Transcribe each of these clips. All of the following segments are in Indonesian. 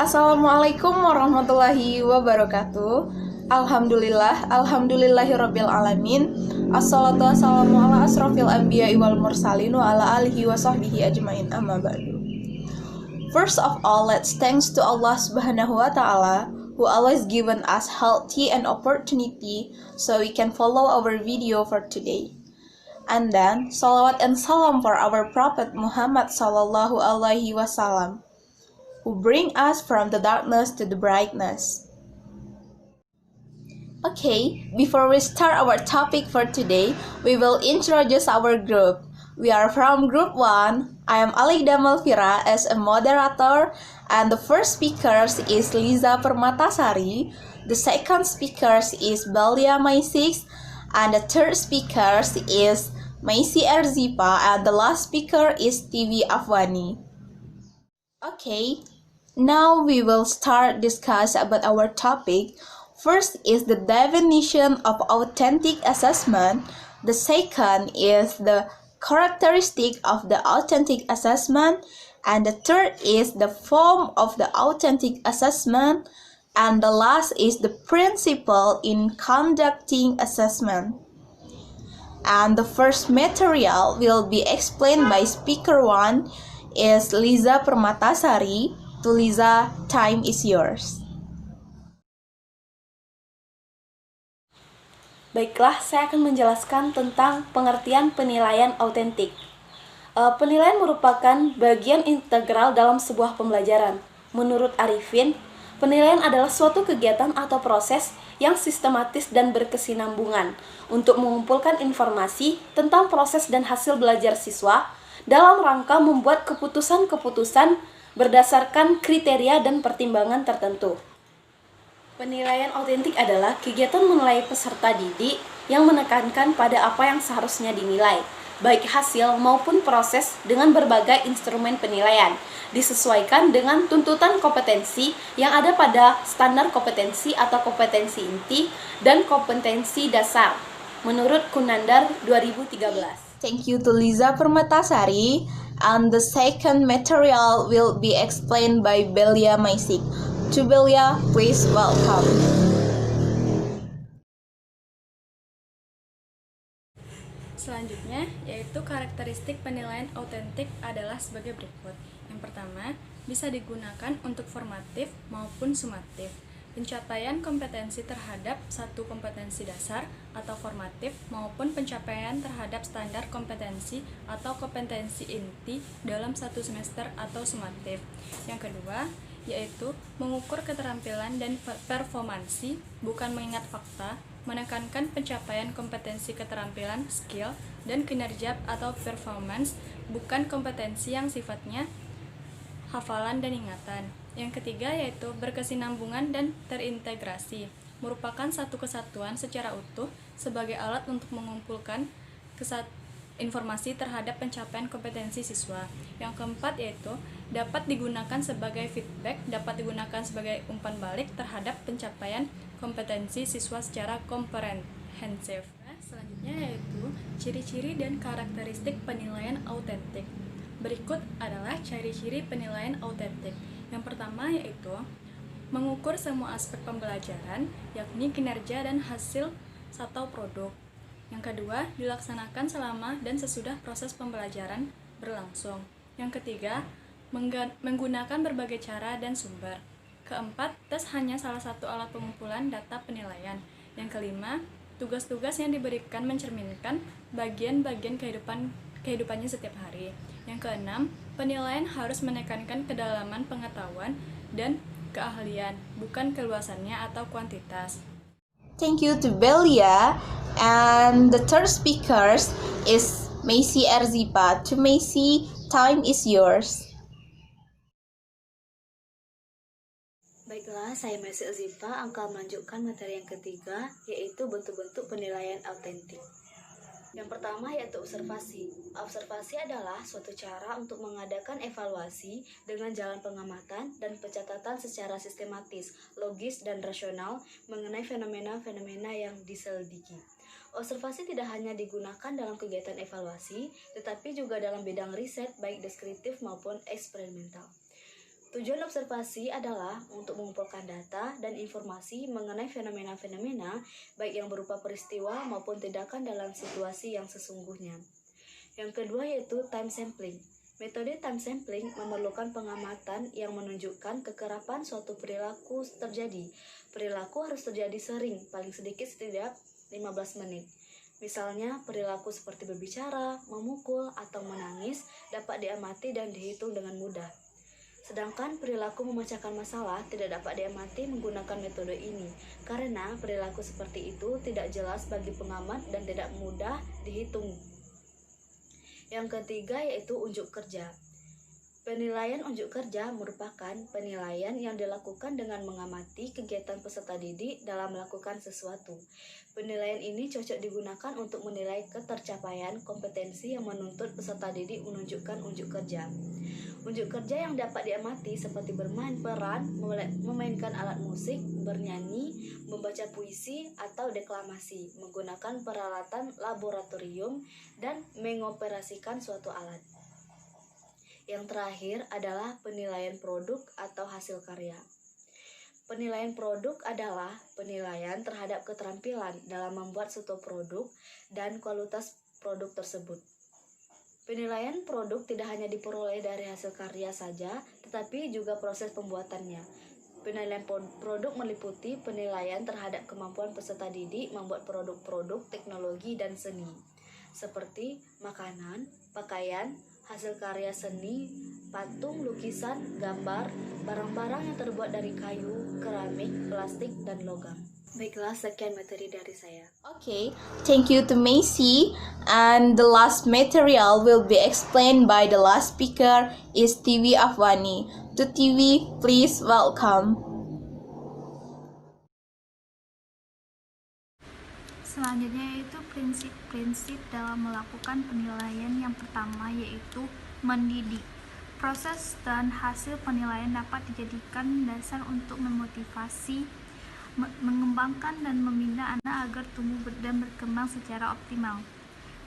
Assalamualaikum warahmatullahi wabarakatuh. Alhamdulillahirabbil alamin. Assalatu wassalamu ala asrofil anbiya'i wal mursalin wa ala alihi wa sahbihi ajmain, amma ba'du. First of all, let's thanks to Allah Subhanahu wa ta'ala who always given us healthy and opportunity so we can follow our video for today. And then, salawat and salam for our Prophet Muhammad sallallahu alaihi wasallam, who bring us from the darkness to the brightness. Okay, before we start our topic for today, we will introduce our group. We are from Group 1. I am Alida Malvira as a moderator, and the first speaker is Liza Permatasari. The second speaker is Belia Maisix, and the third speaker is Maisi Erzipa, and the last speaker is TV Afwani. Okay, now we will start discuss about our topic. First is the definition of authentic assessment. The second is the characteristic of the authentic assessment, and the third is the form of the authentic assessment, and the last is the principle in conducting assessment. And the first material will be explained by speaker 1 is Liza Permatasari. To Liza, time is yours. Baiklah, saya akan menjelaskan tentang pengertian penilaian autentik. Penilaian merupakan bagian integral dalam sebuah pembelajaran. Menurut Arifin, penilaian adalah suatu kegiatan atau proses yang sistematis dan berkesinambungan untuk mengumpulkan informasi tentang proses dan hasil belajar siswa dalam rangka membuat keputusan-keputusan berdasarkan kriteria dan pertimbangan tertentu. Penilaian autentik adalah kegiatan menilai peserta didik yang menekankan pada apa yang seharusnya dinilai, baik hasil maupun proses dengan berbagai instrumen penilaian, disesuaikan dengan tuntutan kompetensi yang ada pada standar kompetensi atau kompetensi inti dan kompetensi dasar, menurut Kunandar 2013. Thank you to Liza Permatasari, and the second material will be explained by Belia Maisik. To Belia, please welcome. Selanjutnya, yaitu karakteristik penilaian autentik adalah sebagai berikut. Yang pertama, bisa digunakan untuk formatif maupun sumatif. Pencapaian kompetensi terhadap satu kompetensi dasar atau formatif maupun pencapaian terhadap standar kompetensi atau kompetensi inti dalam satu semester atau sumatif. Yang kedua, yaitu mengukur keterampilan dan performansi, bukan mengingat fakta, menekankan pencapaian kompetensi keterampilan, skill, dan kinerja atau performance, bukan kompetensi yang sifatnya hafalan dan ingatan. Yang ketiga yaitu berkesinambungan dan terintegrasi, merupakan satu kesatuan secara utuh sebagai alat untuk mengumpulkan informasi terhadap pencapaian kompetensi siswa. Yang keempat yaitu dapat digunakan sebagai feedback, dapat digunakan sebagai umpan balik terhadap pencapaian kompetensi siswa secara komprehensif. Selanjutnya yaitu ciri-ciri dan karakteristik penilaian autentik. Berikut adalah ciri-ciri penilaian autentik. Yang pertama yaitu mengukur semua aspek pembelajaran, yakni kinerja dan hasil atau produk. Yang kedua, dilaksanakan selama dan sesudah proses pembelajaran berlangsung. Yang ketiga, menggunakan berbagai cara dan sumber. Keempat, tes hanya salah satu alat pengumpulan data penilaian. Yang kelima, tugas-tugas yang diberikan mencerminkan bagian-bagian kehidupannya setiap hari. Yang keenam, penilaian harus menekankan kedalaman pengetahuan dan keahlian, bukan keluasannya atau kuantitas. Thank you to Belia, and the third speaker is Maisi Erzipa. To Maisi, time is yours. Baiklah, saya Maisi Erzipa akan melanjutkan materi yang ketiga, yaitu bentuk-bentuk penilaian autentik. Yang pertama yaitu observasi. Observasi adalah suatu cara untuk mengadakan evaluasi dengan jalan pengamatan dan pencatatan secara sistematis, logis, dan rasional mengenai fenomena-fenomena yang diselidiki. Observasi tidak hanya digunakan dalam kegiatan evaluasi, tetapi juga dalam bidang riset baik deskriptif maupun eksperimental. Tujuan observasi adalah untuk mengumpulkan data dan informasi mengenai fenomena-fenomena baik yang berupa peristiwa maupun tindakan dalam situasi yang sesungguhnya. Yang kedua yaitu time sampling. Metode time sampling memerlukan pengamatan yang menunjukkan kekerapan suatu perilaku terjadi. Perilaku harus terjadi sering, paling sedikit setiap 15 menit. Misalnya, perilaku seperti berbicara, memukul, atau menangis dapat diamati dan dihitung dengan mudah. Sedangkan perilaku memecahkan masalah tidak dapat diamati menggunakan metode ini, karena perilaku seperti itu tidak jelas bagi pengamat dan tidak mudah dihitung. Yang ketiga yaitu unjuk kerja. Penilaian unjuk kerja merupakan penilaian yang dilakukan dengan mengamati kegiatan peserta didik dalam melakukan sesuatu. Penilaian ini cocok digunakan untuk menilai ketercapaian kompetensi yang menuntut peserta didik menunjukkan unjuk kerja. Unjuk kerja yang dapat diamati seperti bermain peran, memainkan alat musik, bernyanyi, membaca puisi, atau deklamasi, menggunakan peralatan laboratorium, dan mengoperasikan suatu alat. Yang terakhir adalah penilaian produk atau hasil karya. Penilaian produk adalah penilaian terhadap keterampilan dalam membuat suatu produk dan kualitas produk tersebut. Penilaian produk tidak hanya diperoleh dari hasil karya saja, tetapi juga proses pembuatannya. Penilaian produk meliputi penilaian terhadap kemampuan peserta didik membuat produk-produk teknologi dan seni, seperti makanan, pakaian, hasil karya seni, patung, lukisan, gambar, barang-barang yang terbuat dari kayu, keramik, plastik, dan logam. Baiklah, sekian materi dari saya. Okay, thank you to Macy. And the last material will be explained by the last speaker is Tiwi Afwani. To Tiwi, please welcome. Selanjutnya yaitu prinsip-prinsip dalam melakukan penilaian. Yang pertama yaitu mendidik. Proses dan hasil penilaian dapat dijadikan dasar untuk memotivasi, mengembangkan dan membina anak agar tumbuh dan berkembang secara optimal.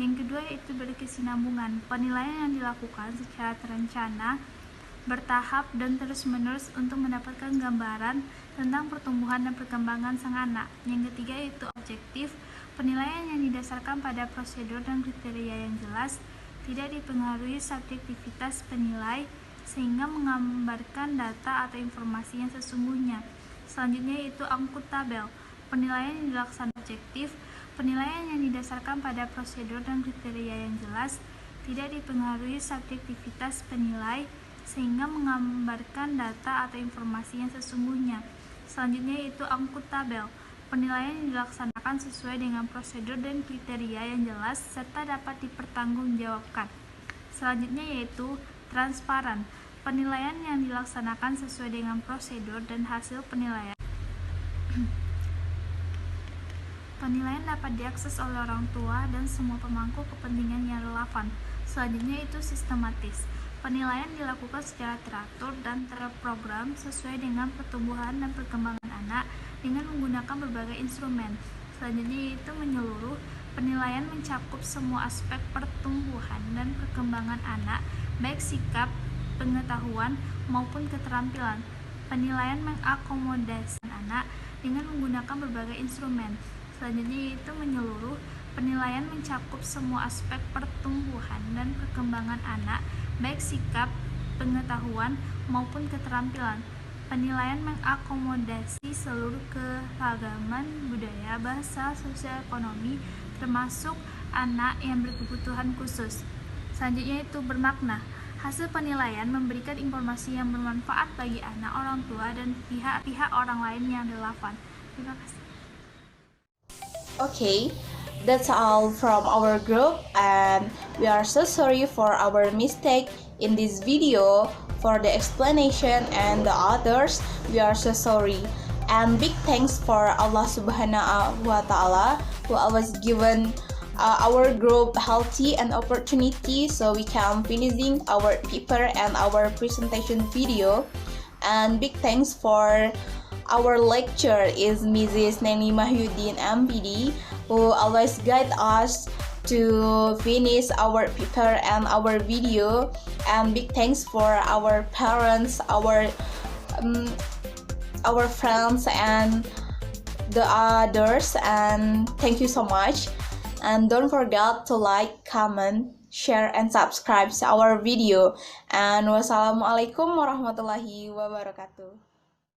Yang kedua yaitu berkesinambungan. Penilaian yang dilakukan secara terencana, bertahap dan terus-menerus untuk mendapatkan gambaran tentang pertumbuhan dan perkembangan sang anak. Yang ketiga yaitu objektif. Penilaian yang didasarkan pada prosedur dan kriteria yang jelas, tidak dipengaruhi subjektivitas penilai, sehingga menggambarkan data atau informasi yang sesungguhnya. Selanjutnya yaitu akuntabel. Penilaian yang dilaksanakan objektif. Penilaian yang didasarkan pada prosedur dan kriteria yang jelas, tidak dipengaruhi subjektivitas penilai, sehingga menggambarkan data atau informasi yang sesungguhnya. Selanjutnya yaitu akuntabel. Penilaian yang dilaksanakan sesuai dengan prosedur dan kriteria yang jelas serta dapat dipertanggungjawabkan. Selanjutnya yaitu transparan. Penilaian yang dilaksanakan sesuai dengan prosedur dan hasil penilaian. Penilaian dapat diakses oleh orang tua dan semua pemangku kepentingan yang relevan. Selanjutnya itu sistematis. Penilaian dilakukan secara teratur dan terprogram sesuai dengan pertumbuhan dan perkembangan anak dengan menggunakan berbagai instrumen. Selanjutnya yaitu menyeluruh. Penilaian mencakup semua aspek pertumbuhan dan perkembangan anak, baik sikap, pengetahuan, maupun keterampilan. Penilaian mengakomodasi anak dengan menggunakan berbagai instrumen. Selanjutnya yaitu menyeluruh. Penilaian mencakup semua aspek pertumbuhan dan perkembangan anak, baik sikap, pengetahuan, maupun keterampilan. Penilaian mengakomodasi seluruh keragaman budaya, bahasa, sosial, ekonomi, termasuk anak yang berkebutuhan khusus. Selanjutnya itu bermakna. Hasil penilaian memberikan informasi yang bermanfaat bagi anak, orang tua, dan pihak-pihak orang lain yang relevan. Terima kasih. Okay, that's all from our group, and we are so sorry for our mistake in this video. For the explanation and the others, we are so sorry. And big thanks for Allah Subhanahu wa Ta'ala who always given our group healthy and opportunity so we can finishing our paper and our presentation video. And big thanks for our lecturer is Mrs. Neni Mahyudin MPD who always guide us to finish our paper and our video. And big thanks for our parents, our friends, and the others. And thank you so much. And don't forget to like, comment, share, and subscribe to our video. And wassalamualaikum warahmatullahi wabarakatuh.